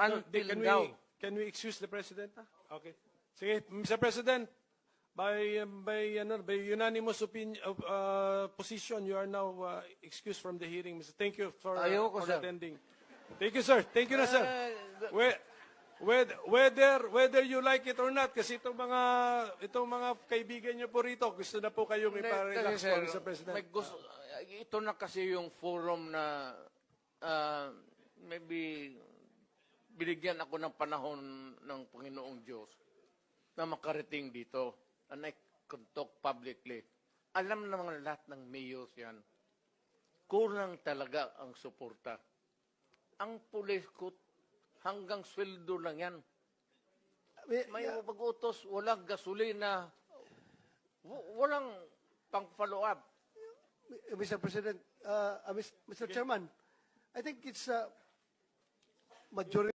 Until Can now. can we excuse the President? Okay. Sige, Mr. President, by unanimous position, you are now excused from the hearing. Thank you for Ayoko, sir. attending. Thank you, sir. Thank you na, sir. Eh, Whether you like it or not, kasi itong mga kaibigan niyo po rito, gusto na po kayong iparelax Kasi, po, sir, Mr. President. may gusto, ito na kasi yung forum na maybe binigyan ako ng panahon ng Panginoong Diyos na makarating dito. And I can talk publicly. Alam naman lahat ng mayors yan. Kulang talaga ang suporta. Ang pulis ko, hanggang sweldo lang yan. May pag-utos, walang gasolina, walang pang-follow up. Mr. President, Mr. Chairman, I think it's majority